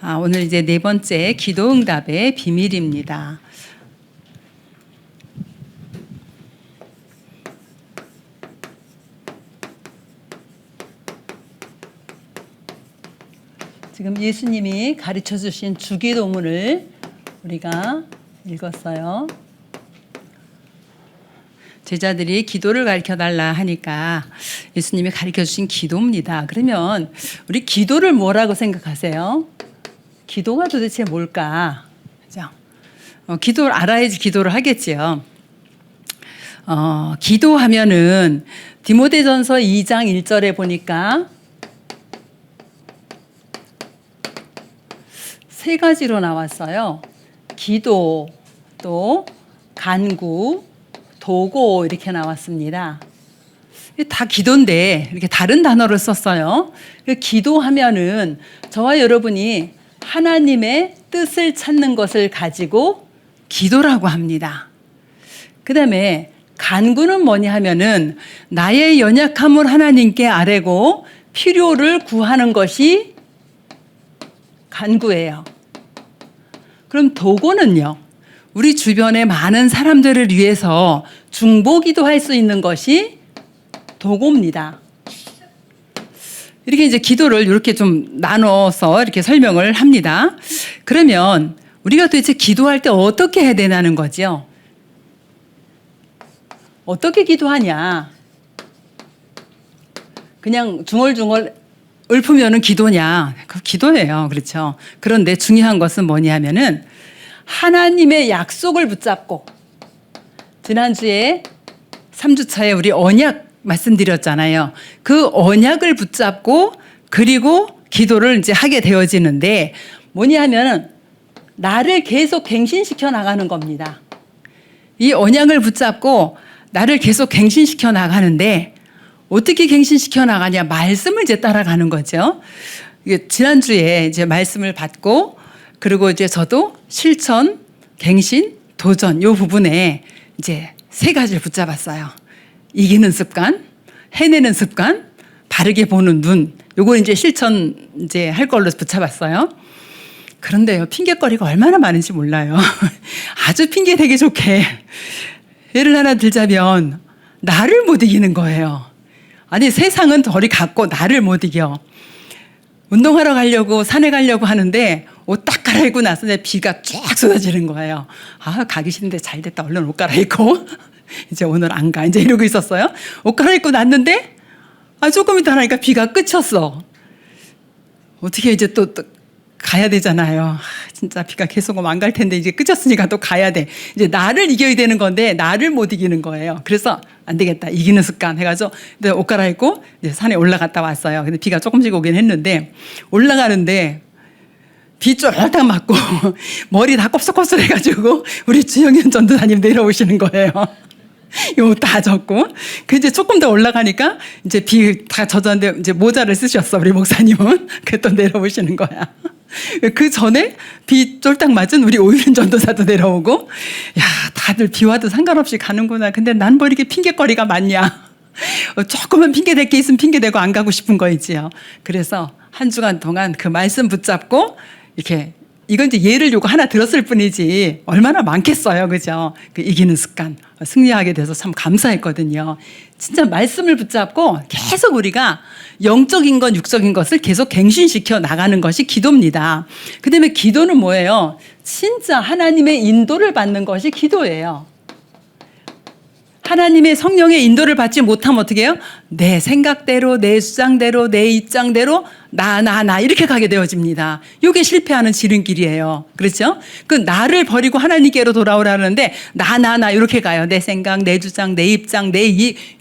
오늘 이제 네 번째 기도응답의 비밀입니다. 지금 예수님이 가르쳐 주신 주기도문을 우리가 읽었어요. 제자들이 기도를 가르쳐 달라 하니까 예수님이 가르쳐 주신 기도입니다. 그러면 우리 기도를 뭐라고 생각하세요? 기도가 도대체 뭘까? 그죠? 기도를 알아야지 기도를 하겠지요. 기도하면은 디모데전서 2장 1절에 보니까 세 가지로 나왔어요. 기도, 또 간구, 도고 이렇게 나왔습니다. 다 기도인데 이렇게 다른 단어를 썼어요. 기도하면은 저와 여러분이 하나님의 뜻을 찾는 것을 가지고 기도라고 합니다. 그 다음에 간구는 뭐냐 하면은 나의 연약함을 하나님께 아뢰고 필요를 구하는 것이 간구예요. 그럼 도고는요, 우리 주변의 많은 사람들을 위해서 중보기도 할 수 있는 것이 도고입니다. 이렇게 이제 기도를 이렇게 좀 나눠서 이렇게 설명을 합니다. 그러면 우리가 도대체 기도할 때 어떻게 해야 되냐는 거죠. 어떻게 기도하냐? 그냥 중얼중얼 읊으면은 기도냐? 그 기도예요. 그렇죠. 그런데 중요한 것은 뭐냐 하면은 하나님의 약속을 붙잡고, 지난주에 3주차에 우리 언약 말씀드렸잖아요. 그 언약을 붙잡고 그리고 기도를 이제 하게 되어지는데 뭐냐 하면은 나를 계속 갱신시켜 나가는 겁니다. 이 언약을 붙잡고 나를 계속 갱신시켜 나가는데 어떻게 갱신시켜 나가냐? 말씀을 이제 따라가는 거죠. 지난주에 이제 말씀을 받고 그리고 이제 저도 실천, 갱신, 도전 요 부분에 이제 세 가지를 붙잡았어요. 이기는 습관, 해내는 습관, 바르게 보는 눈. 요거 이제 실천 이제 할 걸로 붙잡았어요. 그런데요, 핑계거리가 얼마나 많은지 몰라요. 아주 핑계 되게 좋게. 예를 하나 들자면 나를 못 이기는 거예요. 아니 세상은 저리 갔고 나를 못 이겨. 운동하러 가려고 산에 가려고 하는데 옷 딱 갈아입고 나서 비가 쫙 쏟아지는 거예요. 가기 싫은데 잘 됐다. 얼른 옷 갈아입고 이제 오늘 안 가. 이제 이러고 있었어요. 옷 갈아입고 났는데 조금 있다 하니까 비가 그쳤어. 어떻게 이제 또 가야 되잖아요. 진짜 비가 계속 오면 안 갈 텐데 이제 그쳤으니까 또 가야 돼. 이제 나를 이겨야 되는 건데 나를 못 이기는 거예요. 그래서 안 되겠다. 이기는 습관 해가지고 옷 갈아입고 이제 산에 올라갔다 왔어요. 근데 비가 조금씩 오긴 했는데 올라가는데 비 쫄딱 맞고 머리 다 곱슬곱슬 해가지고 우리 주영현 전도사님 내려오시는 거예요. 요 다 젖고 그 이제 조금 더 올라가니까 이제 비 다 젖었는데 이제 모자를 쓰셨어 우리 목사님은. 그 또 내려오시는 거야. 그 전에 비 쫄딱 맞은 우리 오유린 전도사도 내려오고, 야 다들 비 와도 상관없이 가는구나. 근데 난 뭐 이렇게 핑계거리가 많냐. 조금은 핑계 댈 게 있으면 핑계 대고 안 가고 싶은 거이지요. 그래서 한 주간 동안 그 말씀 붙잡고 이렇게, 이건 이제 예를 요거 하나 들었을 뿐이지 얼마나 많겠어요. 그죠? 그 이기는 습관 승리하게 돼서 참 감사했거든요. 진짜 말씀을 붙잡고 계속 우리가 영적인 것, 육적인 것을 계속 갱신시켜 나가는 것이 기도입니다. 그 다음에 기도는 뭐예요? 진짜 하나님의 인도를 받는 것이 기도예요. 하나님의 성령의 인도를 받지 못하면 어떻게 해요? 내 생각대로, 내 주장대로, 내 입장대로 나 이렇게 가게 되어집니다. 이게 실패하는 지름길이에요. 그렇죠? 그 나를 버리고 하나님께로 돌아오라는데 나 이렇게 가요. 내 생각, 내 주장, 내 입장,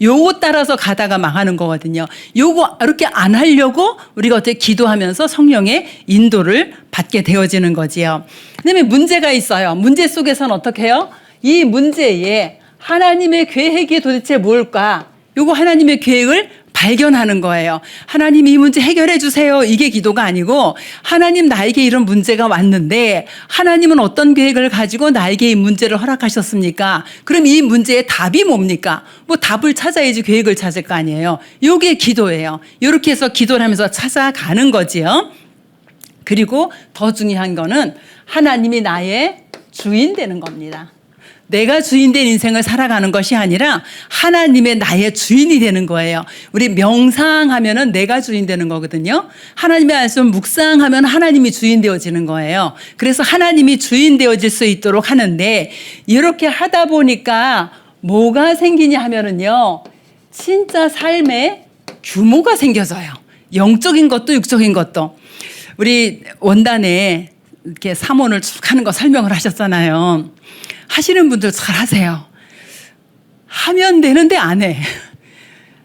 요거 따라서 가다가 망하는 거거든요. 요거 이렇게 안 하려고 우리가 어떻게 기도하면서 성령의 인도를 받게 되어지는 거지요. 그다음에 문제가 있어요. 문제 속에서는 어떻게 해요? 이 문제에 하나님의 계획이 도대체 뭘까? 요거 하나님의 계획을 발견하는 거예요. 하나님 이 문제 해결해 주세요. 이게 기도가 아니고 하나님 나에게 이런 문제가 왔는데 하나님은 어떤 계획을 가지고 나에게 이 문제를 허락하셨습니까? 그럼 이 문제의 답이 뭡니까? 뭐 답을 찾아야지 계획을 찾을 거 아니에요. 요게 기도예요. 이렇게 해서 기도를 하면서 찾아가는 거지요. 그리고 더 중요한 거는 하나님이 나의 주인 되는 겁니다. 내가 주인 된 인생을 살아가는 것이 아니라 하나님의 나의 주인이 되는 거예요. 우리 명상하면은 내가 주인 되는 거거든요. 하나님의 말씀 묵상하면 하나님이 주인 되어지는 거예요. 그래서 하나님이 주인 되어질 수 있도록 하는데 이렇게 하다 보니까 뭐가 생기냐 하면은요. 진짜 삶에 규모가 생겨져요. 영적인 것도 육적인 것도. 우리 원단에 이렇게 사모를 쭉 하는 거 설명을 하셨잖아요. 하시는 분들 잘 하세요. 하면 되는데 안 해.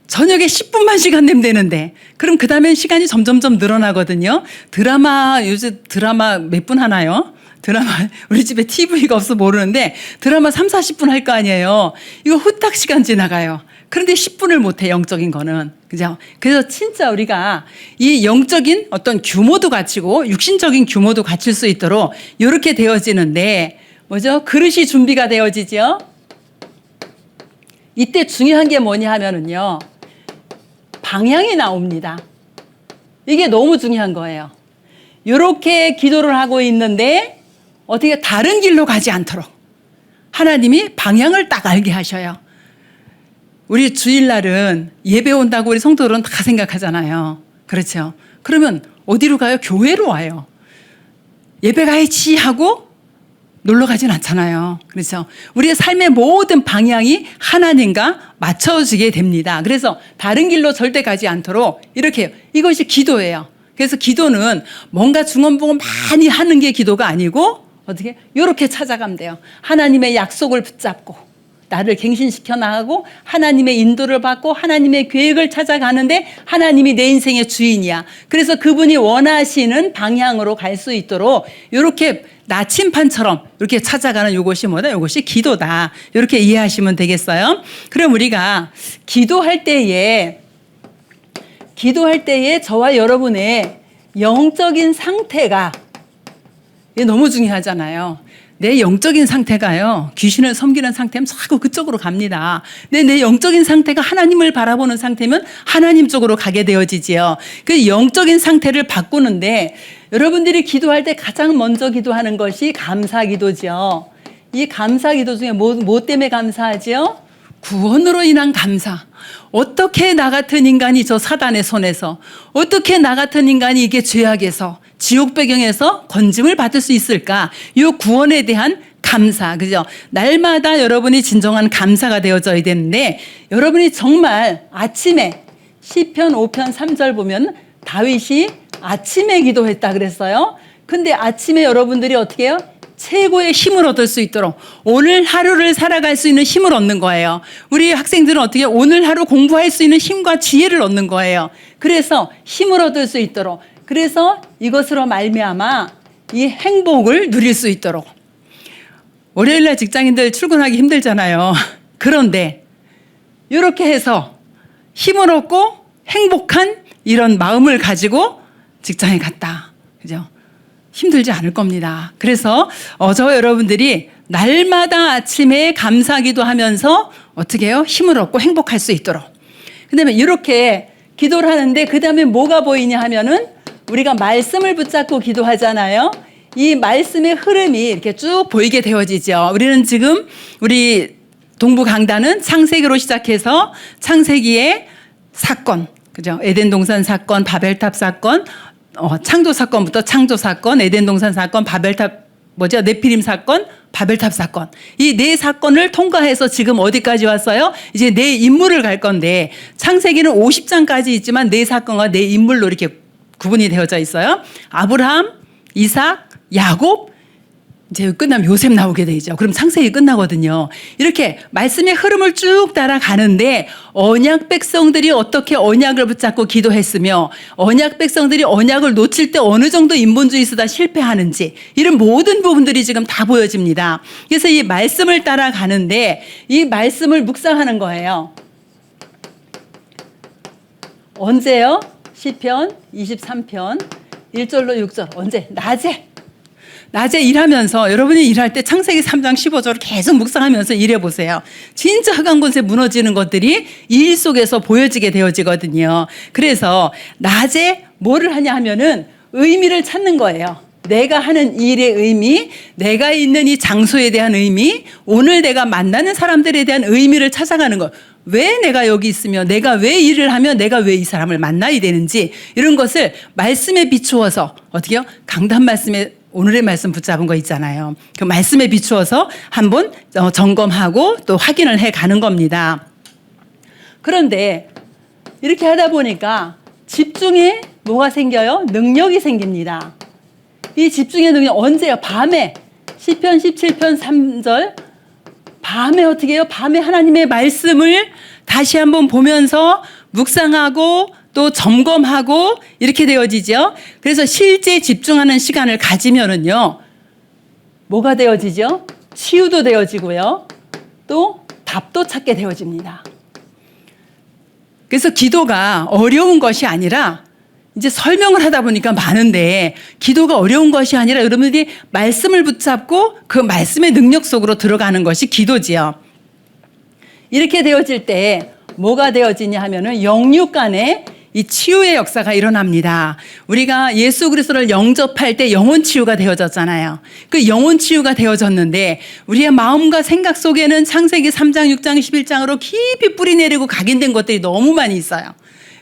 저녁에 10분만 시간 내면 되는데. 그럼 그 다음엔 시간이 점점점 늘어나거든요. 요즘 드라마 몇 분 하나요? 드라마, 우리 집에 TV가 없어 모르는데 드라마 3, 40분 할 거 아니에요. 이거 후딱 시간 지나가요. 그런데 10분을 못해, 영적인 거는. 그죠? 그래서 진짜 우리가 이 영적인 어떤 규모도 갖추고 육신적인 규모도 갖출 수 있도록 이렇게 되어지는데 뭐죠? 그릇이 준비가 되어지죠. 이때 중요한 게 뭐냐 하면은요. 방향이 나옵니다. 이게 너무 중요한 거예요. 이렇게 기도를 하고 있는데 어떻게 다른 길로 가지 않도록 하나님이 방향을 딱 알게 하셔요. 우리 주일날은 예배 온다고 우리 성도들은 다 생각하잖아요. 그렇죠? 그러면 어디로 가요? 교회로 와요. 예배 가야지 하고 놀러 가진 않잖아요. 그렇죠? 우리의 삶의 모든 방향이 하나님과 맞춰지게 됩니다. 그래서 다른 길로 절대 가지 않도록 이렇게 해요. 이것이 기도예요. 그래서 기도는 뭔가 중언부언 많이 하는 게 기도가 아니고 어떻게? 이렇게 찾아가면 돼요. 하나님의 약속을 붙잡고 나를 갱신시켜 나가고 하나님의 인도를 받고 하나님의 계획을 찾아가는데 하나님이 내 인생의 주인이야. 그래서 그분이 원하시는 방향으로 갈 수 있도록 이렇게 나침판처럼 이렇게 찾아가는 이것이 뭐다? 이것이 기도다. 이렇게 이해하시면 되겠어요. 그럼 우리가 기도할 때에 저와 여러분의 영적인 상태가 이게 너무 중요하잖아요. 내 영적인 상태가요. 귀신을 섬기는 상태면 자꾸 그쪽으로 갑니다. 내 영적인 상태가 하나님을 바라보는 상태면 하나님 쪽으로 가게 되어지지요. 그 영적인 상태를 바꾸는데 여러분들이 기도할 때 가장 먼저 기도하는 것이 감사기도죠. 이 감사기도 중에 뭐 때문에 감사하지요? 구원으로 인한 감사. 어떻게 나 같은 인간이 저 사단의 손에서, 어떻게 나 같은 인간이 이게 죄악에서, 지옥 배경에서 건짐을 받을 수 있을까? 이 구원에 대한 감사, 그죠? 날마다 여러분이 진정한 감사가 되어져야 되는데, 여러분이 정말 아침에 시편 5편 3절 보면 다윗이 아침에 기도했다 그랬어요. 근데 아침에 여러분들이 어떻게 해요? 최고의 힘을 얻을 수 있도록 오늘 하루를 살아갈 수 있는 힘을 얻는 거예요. 우리 학생들은 어떻게 오늘 하루 공부할 수 있는 힘과 지혜를 얻는 거예요. 그래서 힘을 얻을 수 있도록, 그래서 이것으로 말미암아 이 행복을 누릴 수 있도록. 월요일날 직장인들 출근하기 힘들잖아요. 그런데 이렇게 해서 힘을 얻고 행복한 이런 마음을 가지고 직장에 갔다. 그죠? 힘들지 않을 겁니다. 그래서 저와 여러분들이 날마다 아침에 감사기도 하면서 어떻게 해요? 힘을 얻고 행복할 수 있도록. 그 다음에 이렇게 기도를 하는데 그 다음에 뭐가 보이냐 하면은 우리가 말씀을 붙잡고 기도하잖아요. 이 말씀의 흐름이 이렇게 쭉 보이게 되어지죠. 우리는 지금 우리 동부 강단은 창세기로 시작해서 창세기의 사건, 그죠? 에덴 동산 사건, 바벨탑 사건, 창조 사건부터 창조 사건, 에덴 동산 사건, 바벨탑 네피림 사건, 바벨탑 사건. 이 네 사건을 통과해서 지금 어디까지 왔어요? 이제 네 인물을 갈 건데 창세기는 50장까지 있지만 네 사건과 네 인물로 이렇게 구분이 되어져 있어요. 아브라함, 이삭, 야곱, 이제 끝나면 요셉 나오게 되죠. 그럼 창세기 끝나거든요. 이렇게 말씀의 흐름을 쭉 따라가는데 언약 백성들이 어떻게 언약을 붙잡고 기도했으며 언약 백성들이 언약을 놓칠 때 어느 정도 인본주의 쓰다 실패하는지 이런 모든 부분들이 지금 다 보여집니다. 그래서 이 말씀을 따라가는데 이 말씀을 묵상하는 거예요. 언제요? 시편 23편 1절로 6절. 언제? 낮에 일하면서 여러분이 일할 때 창세기 3장 15절을 계속 묵상하면서 일해보세요. 진짜 흑암 권세 무너지는 것들이 일 속에서 보여지게 되어지거든요. 그래서 낮에 뭐를 하냐 하면은 의미를 찾는 거예요. 내가 하는 일의 의미, 내가 있는 이 장소에 대한 의미, 오늘 내가 만나는 사람들에 대한 의미를 찾아가는 거. 왜 내가 여기 있으며 내가 왜 일을 하며 내가 왜 이 사람을 만나야 되는지 이런 것을 말씀에 비추어서 어떻게요? 강단 말씀에 오늘의 말씀 붙잡은 거 있잖아요. 그 말씀에 비추어서 한번 점검하고 또 확인을 해 가는 겁니다. 그런데 이렇게 하다 보니까 집중에 뭐가 생겨요? 능력이 생깁니다. 이 집중의 능력 언제요? 밤에 시편 17편 3절 밤에 어떻게 해요? 밤에 하나님의 말씀을 다시 한번 보면서 묵상하고 또 점검하고 이렇게 되어지죠. 그래서 실제 집중하는 시간을 가지면은요, 뭐가 되어지죠? 치유도 되어지고요. 또 답도 찾게 되어집니다. 그래서 기도가 어려운 것이 아니라 이제 설명을 하다 보니까 많은데 기도가 어려운 것이 아니라 여러분들이 말씀을 붙잡고 그 말씀의 능력 속으로 들어가는 것이 기도지요. 이렇게 되어질 때 뭐가 되어지냐 하면은 영육 간에 이 치유의 역사가 일어납니다. 우리가 예수 그리스도를 영접할 때 영혼 치유가 되어졌잖아요. 그 영혼 치유가 되어졌는데 우리의 마음과 생각 속에는 창세기 3장, 6장, 11장으로 깊이 뿌리 내리고 각인된 것들이 너무 많이 있어요.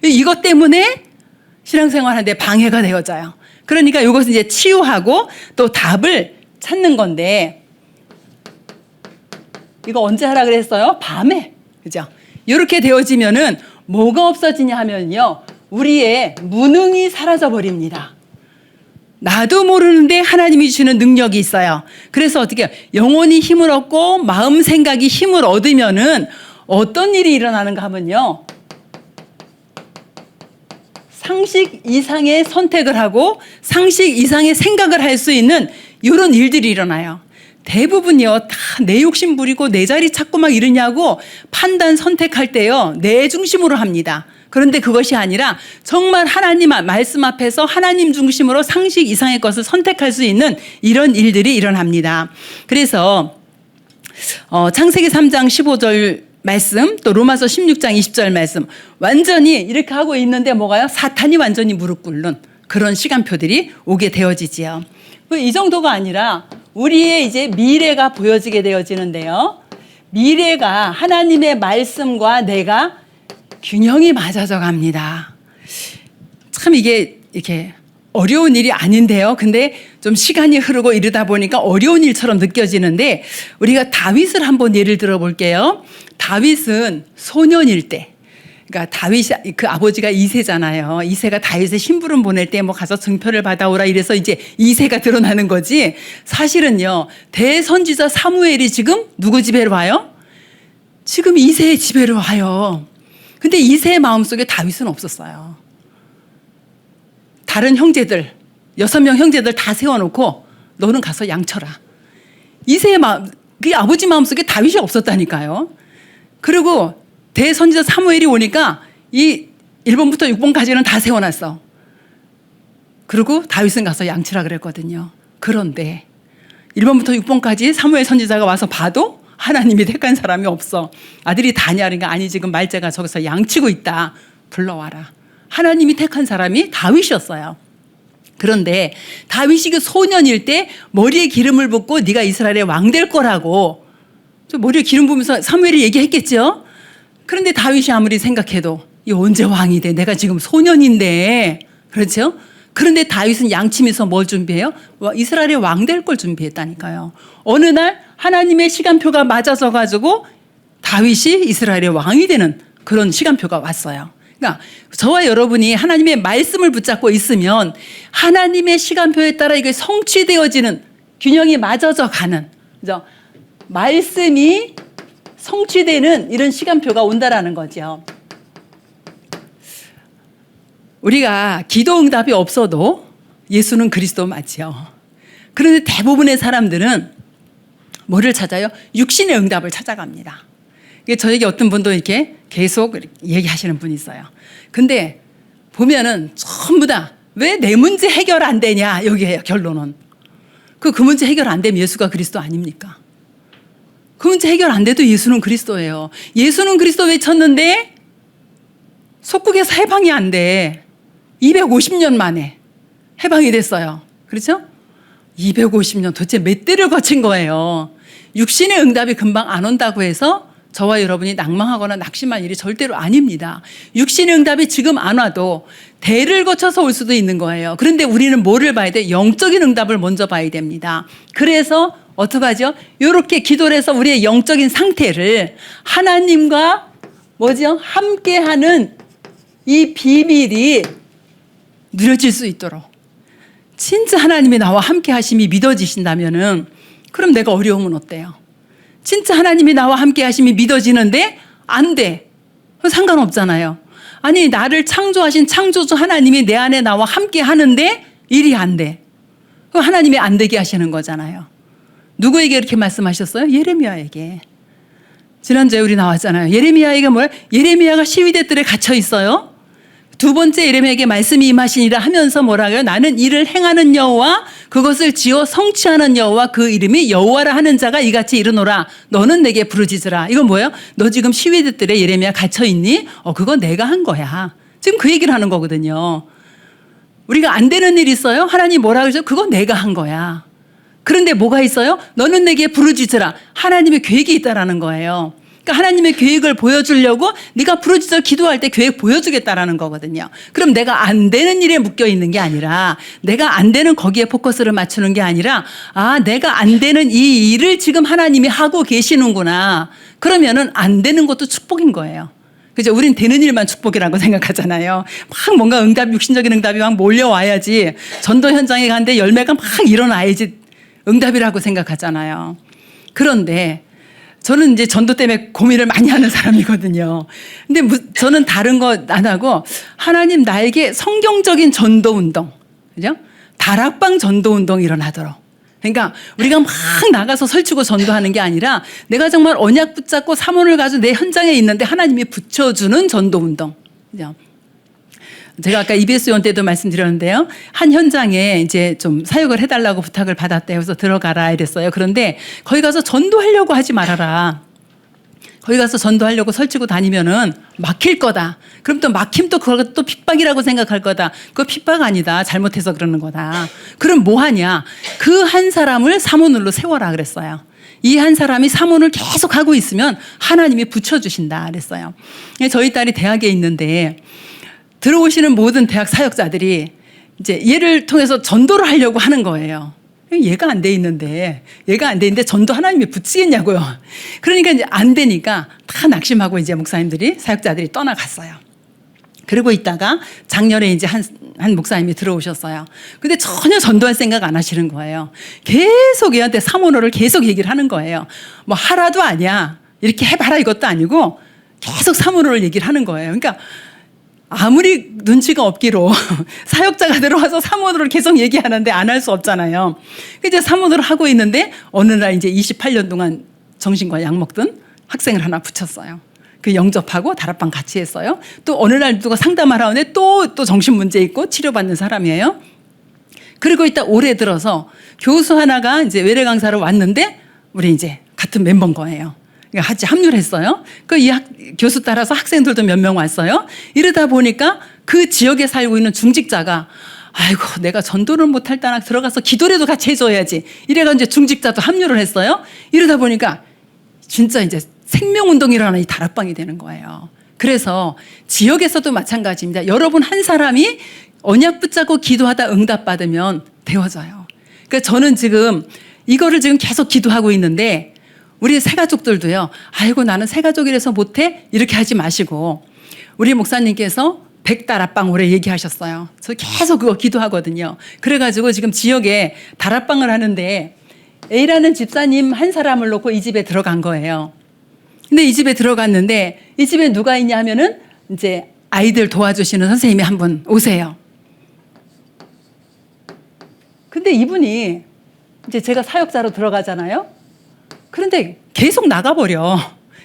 이것 때문에 신앙생활하는데 방해가 되어져요. 그러니까 이것은 이제 치유하고 또 답을 찾는 건데 이거 언제 하라 그랬어요? 밤에. 그죠? 이렇게 되어지면은 뭐가 없어지냐 하면요. 우리의 무능이 사라져 버립니다. 나도 모르는데 하나님이 주시는 능력이 있어요. 그래서 어떻게 해요? 영혼이 힘을 얻고 마음 생각이 힘을 얻으면은 어떤 일이 일어나는가 하면요. 상식 이상의 선택을 하고 상식 이상의 생각을 할 수 있는 이런 일들이 일어나요. 대부분이요, 다 내 욕심 부리고 내 자리 찾고 막 이러냐고 판단 선택할 때요, 내 중심으로 합니다. 그런데 그것이 아니라 정말 하나님 말씀 앞에서 하나님 중심으로 상식 이상의 것을 선택할 수 있는 이런 일들이 일어납니다. 그래서 창세기 3장 15절 말씀, 또 로마서 16장 20절 말씀, 완전히 이렇게 하고 있는데 뭐가요? 사탄이 완전히 무릎 꿇는 그런 시간표들이 오게 되어지지요. 이 정도가 아니라 우리의 이제 미래가 보여지게 되어지는데요. 미래가 하나님의 말씀과 내가 균형이 맞아져 갑니다. 참 이게 이렇게 어려운 일이 아닌데요. 근데 좀 시간이 흐르고 이러다 보니까 어려운 일처럼 느껴지는데 우리가 다윗을 한번 예를 들어 볼게요. 다윗은 소년일 때, 그러니까 다윗이 그 아버지가 이새잖아요. 이새가 다윗의 심부름 보낼 때 뭐 가서 증표를 받아오라 이래서 이제 이새가 드러나는 거지. 사실은요, 대선지자 사무엘이 지금 누구 집에로 와요? 지금 이새의 집에로 와요. 근데 이새의 마음속에 다윗은 없었어요. 다른 형제들, 6명 형제들 다 세워놓고 너는 가서 양쳐라. 이새의 마음, 그 아버지 마음속에 다윗이 없었다니까요. 그리고 대선지자 사무엘이 오니까 이 1번부터 6번까지는 다 세워놨어. 그리고 다윗은 가서 양치라 그랬거든요. 그런데 1번부터 6번까지 사무엘 선지자가 와서 봐도 하나님이 택한 사람이 없어. 아들이 다냐? 그러니까 아니 지금 말째가 저기서 양치고 있다. 불러와라. 하나님이 택한 사람이 다윗이었어요. 그런데 다윗이 그 소년일 때 머리에 기름을 붓고 네가 이스라엘의 왕 될 거라고 머리에 기름 부으면서 사무엘이 얘기했겠죠. 그런데 다윗이 아무리 생각해도 이 언제 왕이 돼? 내가 지금 소년인데. 그렇죠? 그런데 다윗은 양치면서 뭘 준비해요? 이스라엘의 왕 될 걸 준비했다니까요. 어느 날 하나님의 시간표가 맞아서 가지고 다윗이 이스라엘의 왕이 되는 그런 시간표가 왔어요. 그러니까 저와 여러분이 하나님의 말씀을 붙잡고 있으면 하나님의 시간표에 따라 이게 성취되어지는 균형이 맞아져 가는, 그죠? 말씀이 성취되는 이런 시간표가 온다라는 거죠. 우리가 기도 응답이 없어도 예수는 그리스도 맞죠. 그런데 대부분의 사람들은 뭐를 찾아요? 육신의 응답을 찾아갑니다. 저에게 어떤 분도 이렇게 계속 얘기하시는 분이 있어요. 근데 보면은 전부 다 왜 내 문제 해결 안 되냐 여기에요. 결론은 그 문제 해결 안 되면 예수가 그리스도 아닙니까? 그 문제 해결 안 돼도 예수는 그리스도예요. 예수는 그리스도 외쳤는데 속국에서 해방이 안 돼. 250년 만에 해방이 됐어요. 그렇죠? 250년 도대체 몇 대를 거친 거예요. 육신의 응답이 금방 안 온다고 해서 저와 여러분이 낭망하거나 낙심할 일이 절대로 아닙니다. 육신의 응답이 지금 안 와도 대를 거쳐서 올 수도 있는 거예요. 그런데 우리는 뭐를 봐야 돼? 영적인 응답을 먼저 봐야 됩니다. 그래서 어떡하죠? 이렇게 기도를 해서 우리의 영적인 상태를 하나님과 뭐죠? 함께하는 이 비밀이 누려질 수 있도록, 진짜 하나님이 나와 함께 하심이 믿어지신다면은 그럼 내가 어려우면 어때요? 진짜 하나님이 나와 함께 하심이 믿어지는데 안 돼. 상관없잖아요. 아니, 나를 창조하신 창조주 하나님이 내 안에 나와 함께 하는데 일이 안 돼. 그럼 하나님이 안 되게 하시는 거잖아요. 누구에게 이렇게 말씀하셨어요? 예레미야에게. 지난주에 우리 나왔잖아요. 예레미야에게 뭐야? 예레미야가 시위대 뜰에 갇혀 있어요. 두 번째 예레미야에게 말씀이 임하시니라 하면서 뭐라고요? 나는 이를 행하는 여호와, 그것을 지어 성취하는 여호와, 그 이름이 여호와라 하는 자가 이같이 이르노라. 너는 내게 부르짖으라. 이건 뭐예요? 너 지금 시위대 뜰에 예레미야 갇혀 있니? 그거 내가 한 거야. 지금 그 얘기를 하는 거거든요. 우리가 안 되는 일 있어요? 하나님 뭐라 그러죠? 그거 내가 한 거야. 그런데 뭐가 있어요? 너는 내게 부르짖으라. 하나님의 계획이 있다라는 거예요. 그러니까 하나님의 계획을 보여주려고 네가 부르짖어 기도할 때 계획 보여주겠다라는 거거든요. 그럼 내가 안 되는 일에 묶여 있는 게 아니라, 내가 안 되는 거기에 포커스를 맞추는 게 아니라, 내가 안 되는 이 일을 지금 하나님이 하고 계시는구나. 그러면은 안 되는 것도 축복인 거예요. 그죠? 우린 되는 일만 축복이라고 생각하잖아요. 막 뭔가 육신적인 응답이 막 몰려와야지, 전도 현장에 가는데 열매가 막 일어나야지 응답이라고 생각하잖아요. 그런데 저는 이제 전도 때문에 고민을 많이 하는 사람이거든요. 근데 저는 다른 거 안 하고, 하나님 나에게 성경적인 전도 운동, 그죠? 다락방 전도 운동이 일어나도록. 그러니까 우리가 막 나가서 설치고 전도하는 게 아니라, 내가 정말 언약 붙잡고 사모를 가지고 내 현장에 있는데 하나님이 붙여주는 전도 운동. 그죠? 제가 아까 EBS 요원 때도 말씀드렸는데요. 한 현장에 이제 좀 사역을 해달라고 부탁을 받았대요. 그래서 들어가라 이랬어요. 그런데 거기 가서 전도하려고 하지 말아라. 거기 가서 전도하려고 설치고 다니면은 막힐 거다. 그럼 또 막힘 또 그거 또 핍박이라고 생각할 거다. 그거 핍박 아니다. 잘못해서 그러는 거다. 그럼 뭐 하냐? 그 한 사람을 사모늘로 세워라 그랬어요. 이 한 사람이 사모를 계속 하고 있으면 하나님이 붙여주신다 그랬어요. 저희 딸이 대학에 있는데, 들어오시는 모든 대학 사역자들이 이제 얘를 통해서 전도를 하려고 하는 거예요. 얘가 안 돼 있는데 전도 하나님이 붙이겠냐고요. 그러니까 이제 안 되니까 다 낙심하고 이제 목사님들이, 사역자들이 떠나갔어요. 그러고 있다가 작년에 이제 한 목사님이 들어오셨어요. 근데 전혀 전도할 생각 안 하시는 거예요. 계속 얘한테 사모노를 계속 얘기를 하는 거예요. 뭐 하라도 아니야. 이렇게 해봐라 이것도 아니고 계속 사모노를 얘기를 하는 거예요. 그러니까 아무리 눈치가 없기로 사역자가 들어와서 사모노를 계속 얘기하는데 안 할 수 없잖아요. 이제 사모노를 하고 있는데 어느 날 이제 28년 동안 정신과 약 먹던 학생을 하나 붙였어요. 그 영접하고 다락방 같이 했어요. 또 어느 날 누가 상담하러 오는데 또 정신 문제 있고 치료받는 사람이에요. 그리고 이따 올해 들어서 교수 하나가 이제 외래 강사로 왔는데 우리 이제 같은 멤버인 거예요. 같이 합류를 했어요. 교수 따라서 학생들도 몇 명 왔어요. 이러다 보니까 그 지역에 살고 있는 중직자가, 아이고 내가 전도를 못할 때나 들어가서 기도라도 같이 해줘야지. 이래가 이제 중직자도 합류를 했어요. 이러다 보니까 진짜 이제 생명운동이 일어나는 이 다락방이 되는 거예요. 그래서 지역에서도 마찬가지입니다. 여러분 한 사람이 언약 붙잡고 기도하다 응답받으면 되어져요. 그러니까 저는 지금 이거를 지금 계속 기도하고 있는데, 우리 새가족들도요. 아이고 나는 새가족이라서 못해? 이렇게 하지 마시고, 우리 목사님께서 100다락방 올해 얘기하셨어요. 저 계속 그거 기도하거든요. 그래가지고 지금 지역에 다락방을 하는데 A라는 집사님 한 사람을 놓고 이 집에 들어간 거예요. 근데 이 집에 들어갔는데 이 집에 누가 있냐 하면은 이제 아이들 도와주시는 선생님이 한 분 오세요. 근데 이분이 이제 제가 사역자로 들어가잖아요. 그런데 계속 나가버려.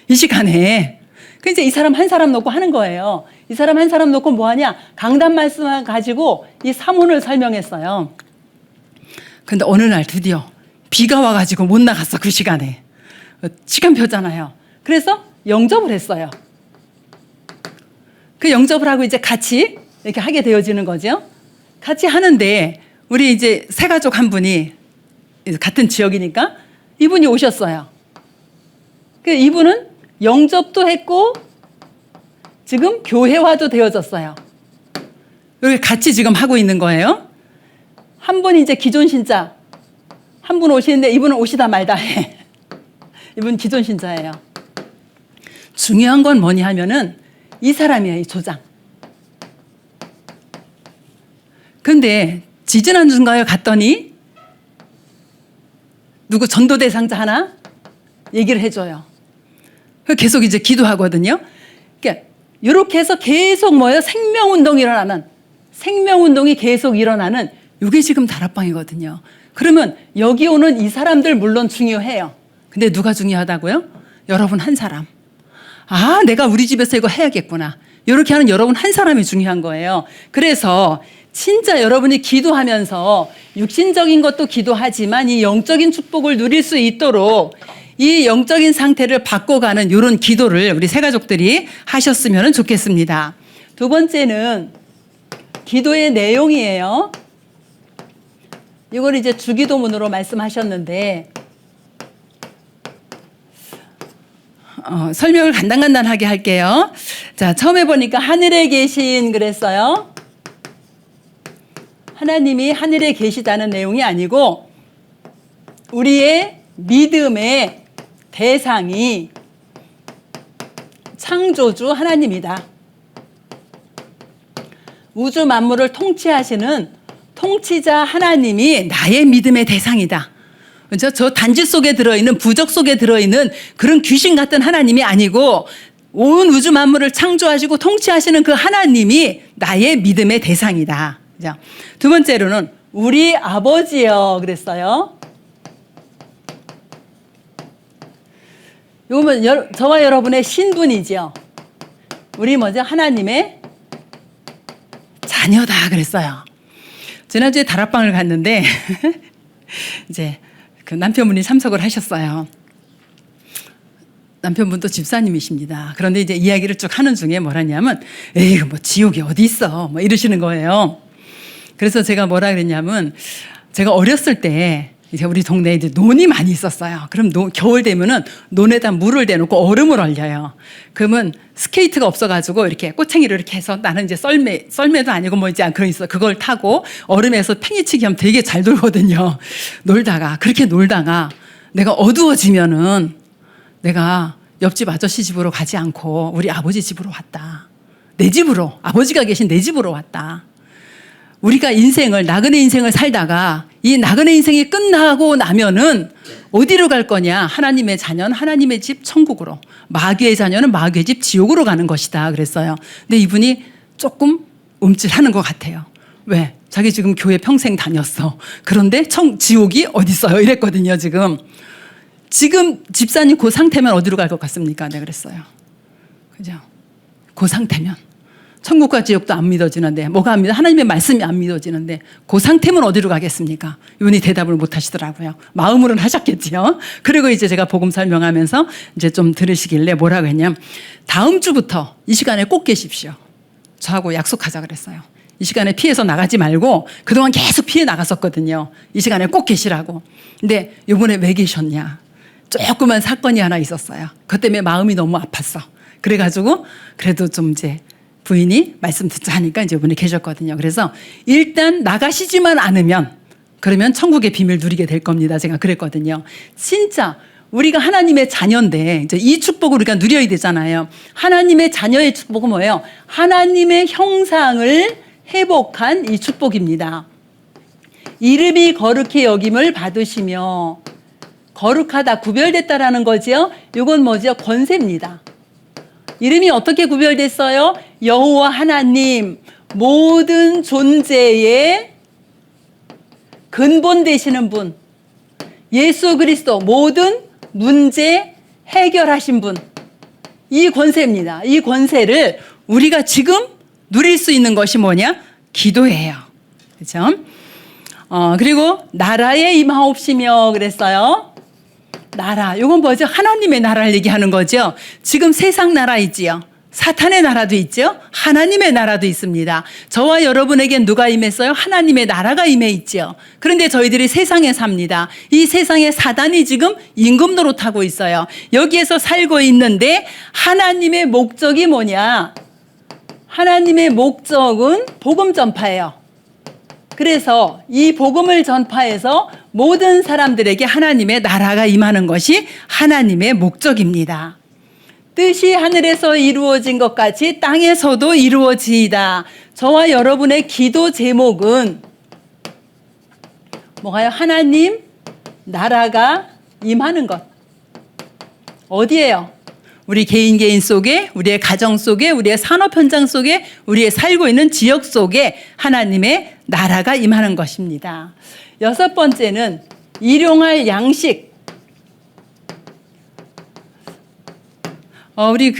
이 시간에. 그 이제 이 사람 한 사람 놓고 하는 거예요. 이 사람 한 사람 놓고 뭐 하냐? 강단 말씀을 가지고 이 사문을 설명했어요. 근데 어느 날 드디어 비가 와가지고 못 나갔어. 그 시간에. 시간표잖아요. 그래서 영접을 했어요. 그 영접을 하고 이제 같이 이렇게 하게 되어지는 거죠. 같이 하는데 우리 이제 새 가족 한 분이 같은 지역이니까 이분이 오셨어요. 이분은 영접도 했고 지금 교회화도 되어졌어요. 여기 같이 지금 하고 있는 거예요. 한 분이 이제 기존 신자, 한 분 오시는데 이분은 오시다 말다 해. 이분 기존 신자예요. 중요한 건 뭐냐 하면은 이 사람이에요, 이 조장. 근데 지지난주인가요? 갔더니 누구 전도 대상자 하나 얘기를 해줘요. 계속 이제 기도하거든요. 그러니까 이렇게 해서 계속 뭐예요? 생명운동이 계속 일어나는 이게 지금 다락방이거든요. 그러면 여기 오는 이 사람들 물론 중요해요. 근데 누가 중요하다고요? 여러분 한 사람. 아, 내가 우리 집에서 이거 해야겠구나. 이렇게 하는 여러분 한 사람이 중요한 거예요. 그래서 진짜 여러분이 기도하면서 육신적인 것도 기도하지만 이 영적인 축복을 누릴 수 있도록 이 영적인 상태를 바꿔가는 이런 기도를 우리 새 가족들이 하셨으면 좋겠습니다. 두 번째는 기도의 내용이에요. 이걸 이제 주기도문으로 말씀하셨는데 설명을 간단하게 할게요. 자, 처음에 보니까 하늘에 계신 그랬어요. 하나님이 하늘에 계시다는 내용이 아니고 우리의 믿음의 대상이 창조주 하나님이다. 우주 만물을 통치하시는 통치자 하나님이 나의 믿음의 대상이다. 그렇죠? 저 단지 속에 들어있는 부적 속에 들어있는 그런 귀신 같은 하나님이 아니고 온 우주 만물을 창조하시고 통치하시는 그 하나님이 나의 믿음의 대상이다. 그렇죠? 두 번째로는 우리 아버지여 그랬어요. 이거는 저와 여러분의 신분이죠. 우리 뭐죠? 하나님의 자녀다 그랬어요. 지난주에 다락방을 갔는데 이제 그 남편분이 참석을 하셨어요. 남편분도 집사님이십니다. 그런데 이제 이야기를 쭉 하는 중에 뭐라냐면 에이 뭐 지옥이 어디 있어 뭐 이러시는 거예요. 그래서 제가 뭐라 그랬냐면 제가 어렸을 때 이제 우리 동네에 이제 논이 많이 있었어요. 그럼 겨울 되면은 논에다 물을 대놓고 얼음을 얼려요. 그러면 스케이트가 없어가지고 이렇게 꼬챙이를 이렇게 해서 나는 이제 썰매도 아니고 뭐 이제 그런 있어. 그걸 타고 얼음에서 팽이치기 하면 되게 잘 놀거든요. 그렇게 놀다가 내가 어두워지면은 내가 옆집 아저씨 집으로 가지 않고 우리 아버지 집으로 왔다. 내 집으로, 아버지가 계신 내 집으로 왔다. 우리가 나그네 인생을 살다가 이 나그네 인생이 끝나고 나면은 어디로 갈 거냐? 하나님의 자녀는 하나님의 집 천국으로, 마귀의 자녀는 마귀의 집 지옥으로 가는 것이다 그랬어요. 근데 이분이 조금 움찔하는 것 같아요. 왜? 자기 지금 교회 평생 다녔어. 그런데 지옥이 어디 있어요? 이랬거든요. 지금 집사님 그 상태면 어디로 갈 것 같습니까? 내가 그랬어요. 그죠? 그 상태면. 천국과 지옥도 안 믿어지는데 뭐가 안 믿어? 하나님의 말씀이 안 믿어지는데 그 상태면 어디로 가겠습니까? 이분이 대답을 못 하시더라고요. 마음으로는 하셨겠지요. 그리고 이제 제가 복음 설명하면서 이제 좀 들으시길래 뭐라고 했냐면 다음 주부터 이 시간에 꼭 계십시오. 저하고 약속하자 그랬어요. 이 시간에 피해서 나가지 말고 그동안 계속 피해 나갔었거든요. 이 시간에 꼭 계시라고. 근데 이번에 왜 계셨냐? 조그만 사건이 하나 있었어요. 그것 때문에 마음이 너무 아팠어. 그래가지고 그래도 좀 이제 부인이 말씀 듣자 하니까 이제 이분이 계셨거든요. 그래서 일단 나가시지만 않으면 그러면 천국의 비밀 누리게 될 겁니다. 제가 그랬거든요. 진짜 우리가 하나님의 자녀인데 이제 이 축복을 우리가 누려야 되잖아요. 하나님의 자녀의 축복은 뭐예요? 하나님의 형상을 회복한 이 축복입니다. 이름이 거룩히 여김을 받으시며 거룩하다, 구별됐다라는 거지요. 이건 뭐죠? 권세입니다. 이름이 어떻게 구별됐어요? 여호와 하나님, 모든 존재의 근본 되시는 분, 예수 그리스도, 모든 문제 해결하신 분. 이 권세입니다. 이 권세를 우리가 지금 누릴 수 있는 것이 뭐냐? 기도예요. 그렇죠? 그리고 나라에 임하옵시며 그랬어요. 나라, 이건 뭐죠? 하나님의 나라를 얘기하는 거죠. 지금 세상 나라 있지요. 사탄의 나라도 있죠. 하나님의 나라도 있습니다. 저와 여러분에겐 누가 임했어요? 하나님의 나라가 임해 있죠. 그런데 저희들이 세상에 삽니다. 이 세상에 사단이 지금 임금 노릇하고 있어요. 여기에서 살고 있는데 하나님의 목적이 뭐냐? 하나님의 목적은 복음 전파예요. 그래서 이 복음을 전파해서 모든 사람들에게 하나님의 나라가 임하는 것이 하나님의 목적입니다. 뜻이 하늘에서 이루어진 것 같이 땅에서도 이루어지이다. 저와 여러분의 기도 제목은 뭐가요? 하나님 나라가 임하는 것. 어디예요? 우리 개인 속에, 우리의 가정 속에, 우리의 산업 현장 속에, 우리의 살고 있는 지역 속에 하나님의 나라가 임하는 것입니다. 6번째는 일용할 양식. 우리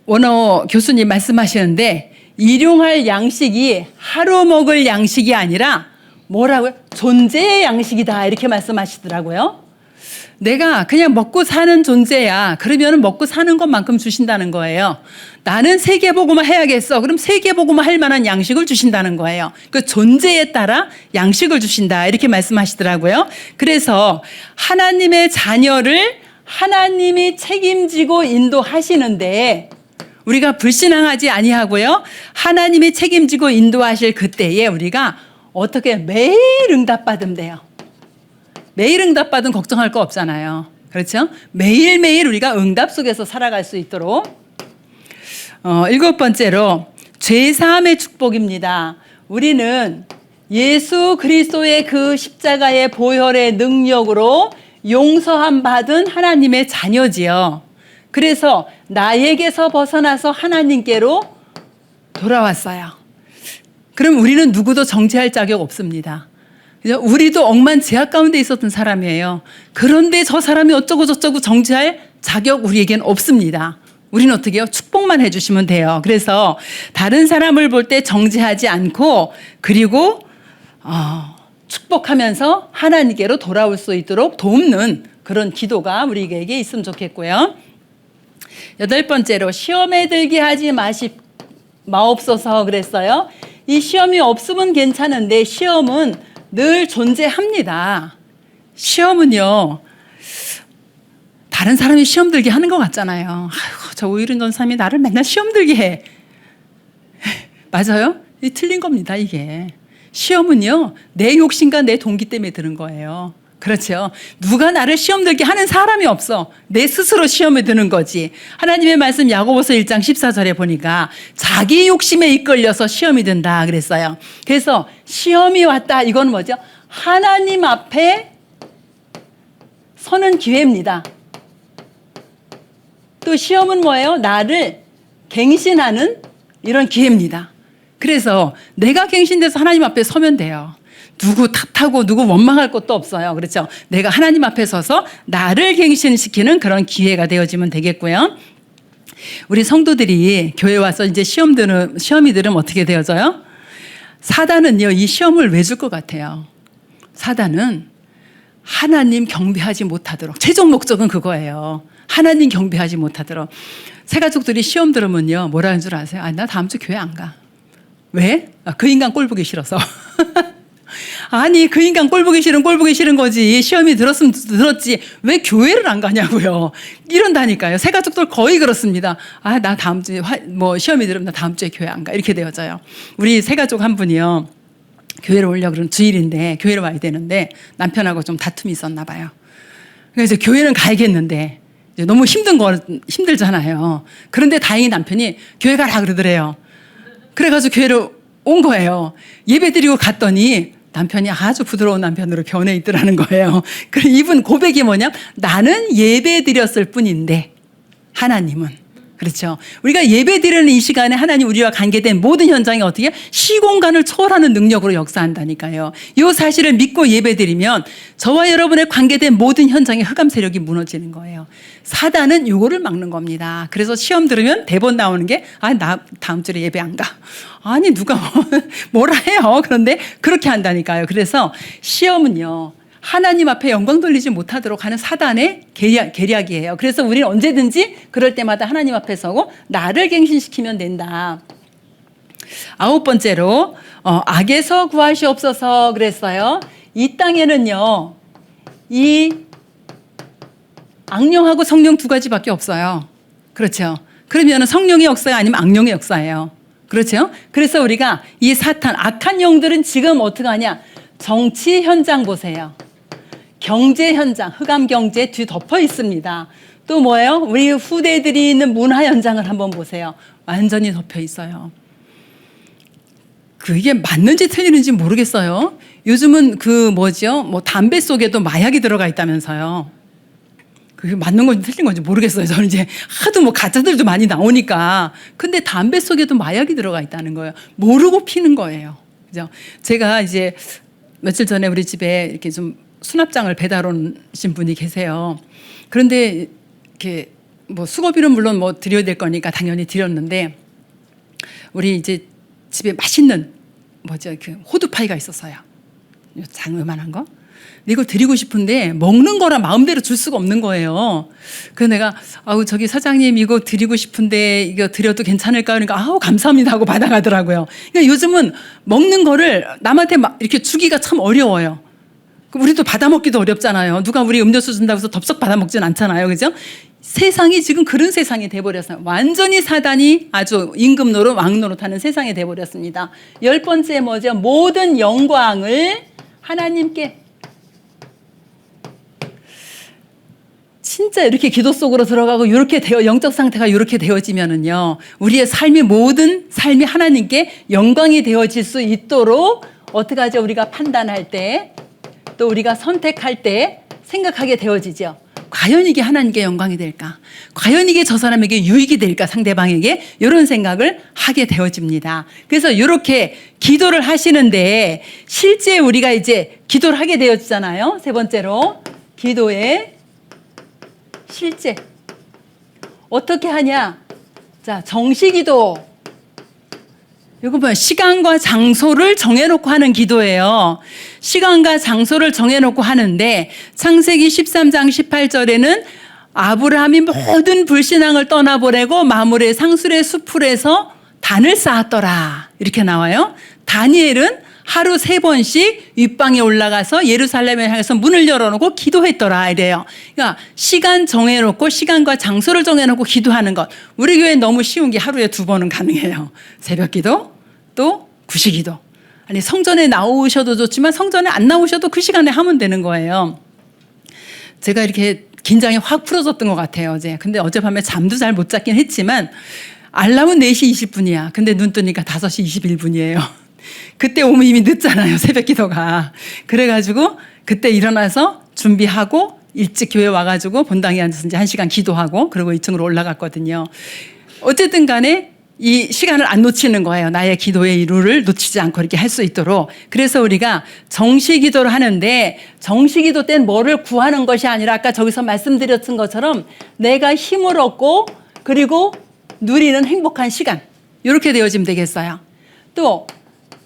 원어 교수님 말씀하시는데 일용할 양식이 하루 먹을 양식이 아니라 뭐라고요? 존재의 양식이다 이렇게 말씀하시더라고요. 내가 그냥 먹고 사는 존재야. 그러면 먹고 사는 것만큼 주신다는 거예요. 나는 세계복음을 해야겠어. 그럼 세계복음을 할 만한 양식을 주신다는 거예요. 그 존재에 따라 양식을 주신다 이렇게 말씀하시더라고요. 그래서 하나님의 자녀를 하나님이 책임지고 인도하시는데 우리가 불신앙하지 아니하고요. 하나님이 책임지고 인도하실 그때에 우리가 어떻게 매일 응답받으면 돼요. 매일 응답받으면 걱정할 거 없잖아요. 그렇죠? 매일매일 우리가 응답 속에서 살아갈 수 있도록 7번째로 죄사함의 축복입니다. 우리는 예수 그리스도의 그 십자가의 보혈의 능력으로 용서함 받은 하나님의 자녀지요. 그래서 나에게서 벗어나서 하나님께로 돌아왔어요. 그럼 우리는 누구도 정죄할 자격 없습니다. 우리도 억만 제약 가운데 있었던 사람이에요. 그런데 저 사람이 어쩌고 저쩌고 정죄할 자격 우리에겐 없습니다. 우리는 어떻게 해요? 축복만 해주시면 돼요. 그래서 다른 사람을 볼 때 정죄하지 않고 그리고 축복하면서 하나님께로 돌아올 수 있도록 돕는 그런 기도가 우리에게 있으면 좋겠고요. 8번째로 시험에 들게 하지 마옵소서 그랬어요. 이 시험이 없으면 괜찮은데 시험은 늘 존재합니다. 시험은요. 다른 사람이 시험 들게 하는 것 같잖아요. 아이고, 저 오일은 전사님이 나를 맨날 시험 들게 해. 맞아요? 이 틀린 겁니다. 이게. 시험은요. 내 욕심과 내 동기 때문에 드는 거예요. 그렇죠. 누가 나를 시험 들게 하는 사람이 없어. 내 스스로 시험에 드는 거지. 하나님의 말씀 야고보서 1장 14절에 보니까 자기 욕심에 이끌려서 시험이 든다 그랬어요. 그래서 시험이 왔다. 이건 뭐죠? 하나님 앞에 서는 기회입니다. 또 시험은 뭐예요? 나를 갱신하는 이런 기회입니다. 그래서 내가 갱신돼서 하나님 앞에 서면 돼요. 누구 탓하고 누구 원망할 것도 없어요. 그렇죠? 내가 하나님 앞에 서서 나를 갱신시키는 그런 기회가 되어지면 되겠고요. 우리 성도들이 교회 와서 이제 시험이 들으면 어떻게 되어져요? 사단은요, 이 시험을 왜 줄 것 같아요? 사단은 하나님 경배하지 못하도록, 최종 목적은 그거예요. 하나님 경배하지 못하도록. 새 가족들이 시험 들으면요, 뭐라 하는 줄 아세요? 나 다음 주 교회 안 가. 왜? 그 인간 꼴 보기 싫어서. 아니, 그 인간 꼴 보기 싫은 거지. 시험이 들었으면 들었지. 왜 교회를 안 가냐고요. 이런다니까요. 새 가족들 거의 그렇습니다. 나 다음 주에 시험이 들으면 나 다음 주에 교회 안 가. 이렇게 되어져요. 우리 새 가족 한 분이요. 교회를 오려고 그러면 주일인데 교회를 와야 되는데 남편하고 좀 다툼이 있었나 봐요. 그래서 교회는 가야겠는데 너무 힘들잖아요. 그런데 다행히 남편이 교회 가라 그러더래요. 그래가지고 교회를 온 거예요. 예배 드리고 갔더니 남편이 아주 부드러운 남편으로 변해 있더라는 거예요. 그래서 이분 고백이 뭐냐? 나는 예배 드렸을 뿐인데 하나님은. 그렇죠. 우리가 예배 드리는 이 시간에 하나님 우리와 관계된 모든 현장이 어떻게 시공간을 초월하는 능력으로 역사한다니까요. 이 사실을 믿고 예배 드리면 저와 여러분의 관계된 모든 현장의 흑암 세력이 무너지는 거예요. 사단은 요거를 막는 겁니다. 그래서 시험 들으면 대본 나오는 게 나 다음 주에 예배 안 가. 아니 누가 뭐라 해요. 그런데 그렇게 한다니까요. 그래서 시험은요. 하나님 앞에 영광 돌리지 못하도록 하는 사단의 계략이에요. 그래서 우리는 언제든지 그럴 때마다 하나님 앞에 서고 나를 갱신시키면 된다. 9번째로 악에서 구하시옵소서 그랬어요. 이 땅에는요, 이 악령하고 성령 두 가지밖에 없어요. 그렇죠. 그러면 성령의 역사가 아니면 악령의 역사예요. 그렇죠. 그래서 우리가 이 사탄, 악한 영들은 지금 어떻게 하냐. 정치 현장 보세요. 경제 현장, 흑암 경제 뒤덮어 있습니다. 또 뭐예요? 우리 후대들이 있는 문화 현장을 한번 보세요. 완전히 덮여 있어요. 그게 맞는지 틀리는지 모르겠어요. 요즘은 뭐 담배 속에도 마약이 들어가 있다면서요. 그게 맞는 건지 틀린 건지 모르겠어요. 저는 이제 하도 뭐 가짜들도 많이 나오니까. 근데 담배 속에도 마약이 들어가 있다는 거예요. 모르고 피는 거예요. 그죠? 제가 이제 며칠 전에 우리 집에 이렇게 좀 수납장을 배달 오신 분이 계세요. 그런데 이렇게 뭐 수고비는 물론 뭐 드려야 될 거니까 당연히 드렸는데 우리 이제 집에 맛있는 호두파이가 있었어요. 장만한 거. 근데 이걸 드리고 싶은데 먹는 거라 마음대로 줄 수가 없는 거예요. 그래서 내가 저기 사장님 이거 드리고 싶은데 이거 드려도 괜찮을까? 그러니까 감사합니다 하고 받아가더라고요. 그러니까 요즘은 먹는 거를 남한테 막 이렇게 주기가 참 어려워요. 우리도 받아먹기도 어렵잖아요. 누가 우리 음료수 준다고 해서 덥석 받아먹진 않잖아요. 그죠? 세상이 지금 그런 세상이 돼버렸어요. 완전히 사단이 아주 임금 노릇 왕 노릇하는 세상이 돼버렸습니다. 10번째 뭐죠? 모든 영광을 하나님께. 진짜 이렇게 기도 속으로 들어가고 이렇게 영적 상태가 이렇게 되어지면은요, 우리의 삶이 모든 삶이 하나님께 영광이 되어질 수 있도록 어떻게 하죠? 우리가 판단할 때, 또 우리가 선택할 때 생각하게 되어지죠. 과연 이게 하나님께 영광이 될까? 과연 이게 저 사람에게 유익이 될까? 상대방에게 이런 생각을 하게 되어집니다. 그래서 이렇게 기도를 하시는데 실제 우리가 이제 기도를 하게 되어지잖아요. 세 번째로 기도의 실제 어떻게 하냐? 자, 정시기도. 이거 뭐야? 시간과 장소를 정해놓고 하는 기도예요. 시간과 장소를 정해놓고 하는데 창세기 13장 18절에는 아브라함이 모든 불신앙을 떠나보내고 마므레 상술의 수풀에서 단을 쌓았더라. 이렇게 나와요. 다니엘은 하루 3번씩 윗방에 올라가서 예루살렘에 향해서 문을 열어놓고 기도했더라 이래요. 그러니까 시간 정해놓고 시간과 장소를 정해놓고 기도하는 것. 우리 교회는 너무 쉬운 게 하루에 2번은 가능해요. 새벽기도 또 구시기도. 아니 성전에 나오셔도 좋지만 성전에 안 나오셔도 그 시간에 하면 되는 거예요. 제가 이렇게 긴장이 확 풀어졌던 것 같아요 어제. 근데 어젯밤에 잠도 잘 못 잤긴 했지만 알람은 4시 20분이야. 근데 눈 뜨니까 5시 21분이에요. 그때 오면 이미 늦잖아요. 새벽 기도가. 그래가지고 그때 일어나서 준비하고 일찍 교회 와가지고 본당에 앉아서 이제 1시간 기도하고 그리고 2층으로 올라갔거든요. 어쨌든 간에 이 시간을 안 놓치는 거예요. 나의 기도의 룰을 놓치지 않고 이렇게 할 수 있도록. 그래서 우리가 정시 기도를 하는데 정시 기도 때는 뭐를 구하는 것이 아니라 아까 저기서 말씀드렸던 것처럼 내가 힘을 얻고 그리고 누리는 행복한 시간. 이렇게 되어지면 되겠어요. 또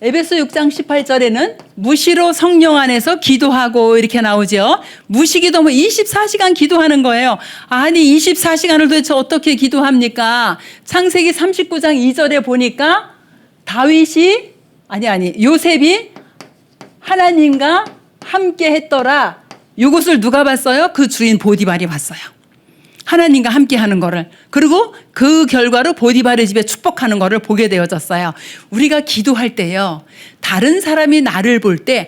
에베소 6장 18절에는 무시로 성령 안에서 기도하고 이렇게 나오죠. 무시기도 24시간 기도하는 거예요. 아니 24시간을 도대체 어떻게 기도합니까? 창세기 39장 2절에 보니까 다윗이 요셉이 하나님과 함께 했더라. 이것을 누가 봤어요? 그 주인 보디발이 봤어요. 하나님과 함께 하는 거를. 그리고 그 결과로 보디발의 집에 축복하는 거를 보게 되어졌어요. 우리가 기도할 때요. 다른 사람이 나를 볼 때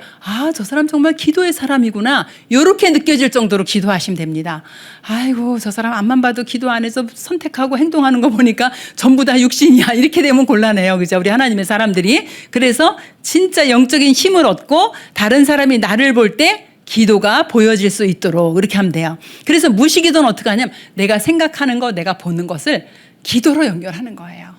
저 사람 정말 기도의 사람이구나. 이렇게 느껴질 정도로 기도하시면 됩니다. 아이고 저 사람 앞만 봐도 기도 안 해서 선택하고 행동하는 거 보니까 전부 다 육신이야. 이렇게 되면 곤란해요. 그죠? 우리 하나님의 사람들이. 그래서 진짜 영적인 힘을 얻고 다른 사람이 나를 볼 때 기도가 보여질 수 있도록 이렇게 하면 돼요. 그래서 무시기도는 어떻게 하냐면 내가 생각하는 거, 내가 보는 것을 기도로 연결하는 거예요.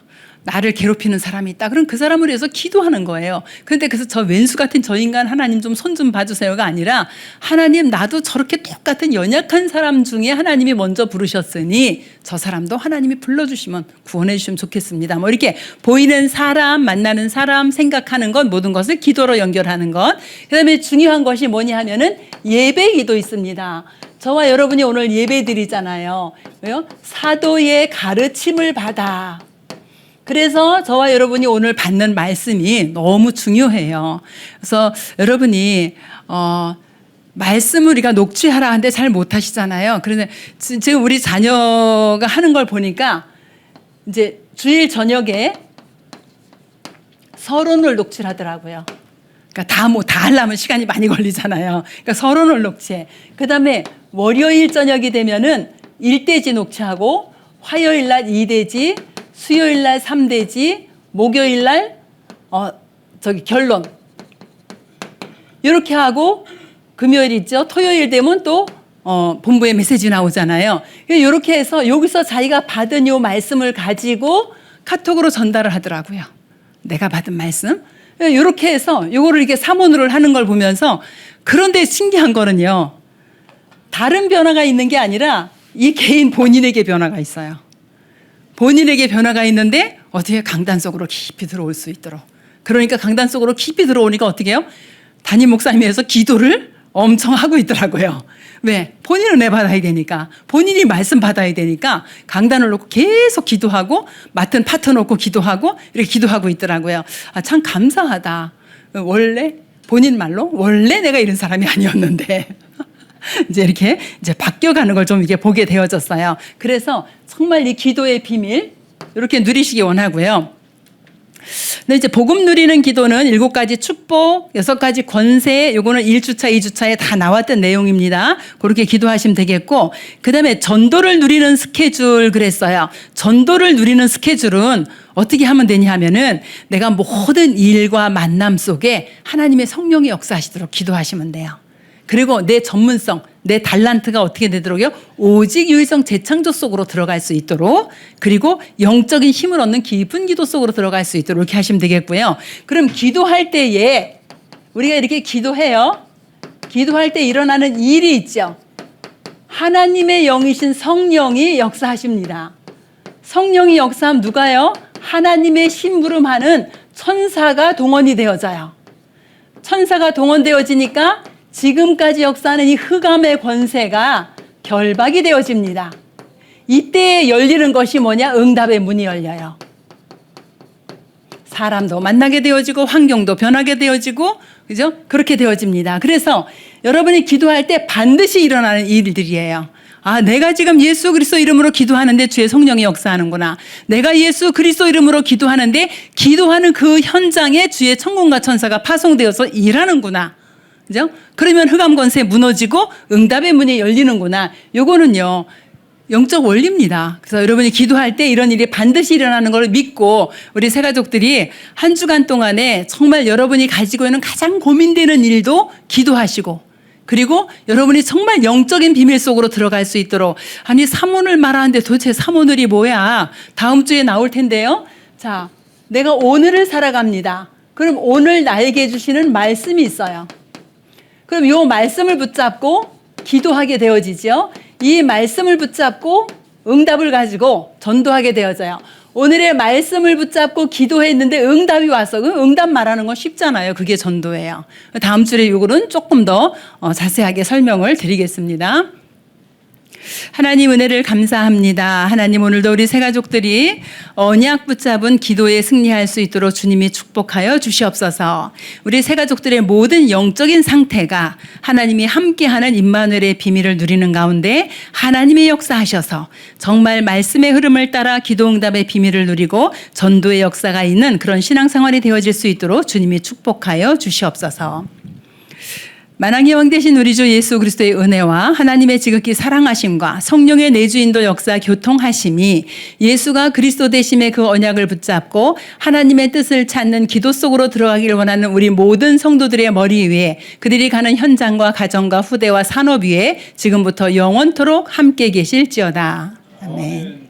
나를 괴롭히는 사람이 있다. 그럼 그 사람을 위해서 기도하는 거예요. 그런데 그래서 저 왼수 같은 저 인간 하나님 좀 손 좀 봐주세요가 아니라 하나님 나도 저렇게 똑같은 연약한 사람 중에 하나님이 먼저 부르셨으니 저 사람도 하나님이 불러주시면 구원해 주시면 좋겠습니다. 뭐 이렇게 보이는 사람, 만나는 사람, 생각하는 것 모든 것을 기도로 연결하는 것. 그다음에 중요한 것이 뭐냐 하면은 예배 기도 있습니다. 저와 여러분이 오늘 예배 드리잖아요. 왜요? 사도의 가르침을 받아. 그래서 저와 여러분이 오늘 받는 말씀이 너무 중요해요. 그래서 여러분이 말씀을 우리가 녹취하라 하는데 잘 못하시잖아요. 그런데 지금 우리 자녀가 하는 걸 보니까 이제 주일 저녁에 서론을 녹취하더라고요. 그러니까 다 하려면 시간이 많이 걸리잖아요. 그러니까 서론을 녹취해. 그다음에 월요일 저녁이 되면은 1대지 녹취하고 화요일 날 2대지, 수요일 날 3대지, 목요일 날 결론. 이렇게 하고 금요일 있죠. 토요일 되면 또 본부에 메시지 나오잖아요. 이렇게 해서 여기서 자기가 받은 요 말씀을 가지고 카톡으로 전달을 하더라고요. 내가 받은 말씀. 이렇게 해서 요거를 이렇게 사문으로 하는 걸 보면서 그런데 신기한 거는요. 다른 변화가 있는 게 아니라 이 개인 본인에게 변화가 있어요. 본인에게 변화가 있는데 어떻게 강단 속으로 깊이 들어올 수 있도록. 그러니까 강단 속으로 깊이 들어오니까 어떻게 해요? 담임 목사님에서 기도를 엄청 하고 있더라고요. 왜? 본인은 은혜 받아야 되니까. 본인이 말씀 받아야 되니까 강단을 놓고 계속 기도하고 맡은 파트 놓고 기도하고 이렇게 기도하고 있더라고요. 참 감사하다. 원래 본인 말로 원래 내가 이런 사람이 아니었는데 이제 이렇게 이제 바뀌어가는 걸 좀 이렇게 보게 되어졌어요. 그래서 정말 이 기도의 비밀 이렇게 누리시기 원하고요. 근데 이제 복음 누리는 기도는 7가지 축복, 6가지 권세, 요거는 1주차, 2주차에 다 나왔던 내용입니다. 그렇게 기도하시면 되겠고, 그 다음에 전도를 누리는 스케줄 그랬어요. 전도를 누리는 스케줄은 어떻게 하면 되냐 하면은 내가 모든 일과 만남 속에 하나님의 성령이 역사하시도록 기도하시면 돼요. 그리고 내 전문성, 내 달란트가 어떻게 되도록요? 오직 유일성 재창조 속으로 들어갈 수 있도록, 그리고 영적인 힘을 얻는 깊은 기도 속으로 들어갈 수 있도록 이렇게 하시면 되겠고요. 그럼 기도할 때에 우리가 이렇게 기도해요. 기도할 때 일어나는 일이 있죠. 하나님의 영이신 성령이 역사하십니다. 성령이 역사하면 누가요? 하나님의 심부름하는 천사가 동원이 되어져요. 천사가 동원되어지니까 지금까지 역사하는 이 흑암의 권세가 결박이 되어집니다. 이때 열리는 것이 뭐냐? 응답의 문이 열려요. 사람도 만나게 되어지고 환경도 변하게 되어지고, 그죠? 그렇게 되어집니다. 그래서 여러분이 기도할 때 반드시 일어나는 일들이에요. 내가 지금 예수 그리스도 이름으로 기도하는데 주의 성령이 역사하는구나. 내가 예수 그리스도 이름으로 기도하는데 기도하는 그 현장에 주의 천군과 천사가 파송되어서 일하는구나. 그죠? 그러면 흑암 권세 무너지고 응답의 문이 열리는구나. 요거는요, 영적 원리입니다. 그래서 여러분이 기도할 때 이런 일이 반드시 일어나는 걸 믿고 우리 새 가족들이 한 주간 동안에 정말 여러분이 가지고 있는 가장 고민되는 일도 기도하시고, 그리고 여러분이 정말 영적인 비밀 속으로 들어갈 수 있도록. 사모늘 말하는데 도대체 사모늘이 뭐야? 다음 주에 나올 텐데요. 자, 내가 오늘을 살아갑니다. 그럼 오늘 나에게 주시는 말씀이 있어요. 그럼 이 말씀을 붙잡고 기도하게 되어지죠. 이 말씀을 붙잡고 응답을 가지고 전도하게 되어져요. 오늘의 말씀을 붙잡고 기도했는데 응답이 와서, 그 응답 말하는 건 쉽잖아요. 그게 전도예요. 다음 주에 이거는 조금 더 자세하게 설명을 드리겠습니다. 하나님 은혜를 감사합니다. 하나님 오늘도 우리 새 가족들이 언약 붙잡은 기도에 승리할 수 있도록 주님이 축복하여 주시옵소서. 우리 새 가족들의 모든 영적인 상태가 하나님이 함께하는 임마누엘의 비밀을 누리는 가운데 하나님의 역사하셔서 정말 말씀의 흐름을 따라 기도 응답의 비밀을 누리고 전도의 역사가 있는 그런 신앙생활이 되어질 수 있도록 주님이 축복하여 주시옵소서. 만왕의 왕 되신 우리 주 예수 그리스도의 은혜와 하나님의 지극히 사랑하심과 성령의 내주인도 역사 교통하심이 예수가 그리스도 되심의 그 언약을 붙잡고 하나님의 뜻을 찾는 기도 속으로 들어가기를 원하는 우리 모든 성도들의 머리 위에, 그들이 가는 현장과 가정과 후대와 산업 위에 지금부터 영원토록 함께 계실지어다. 아멘.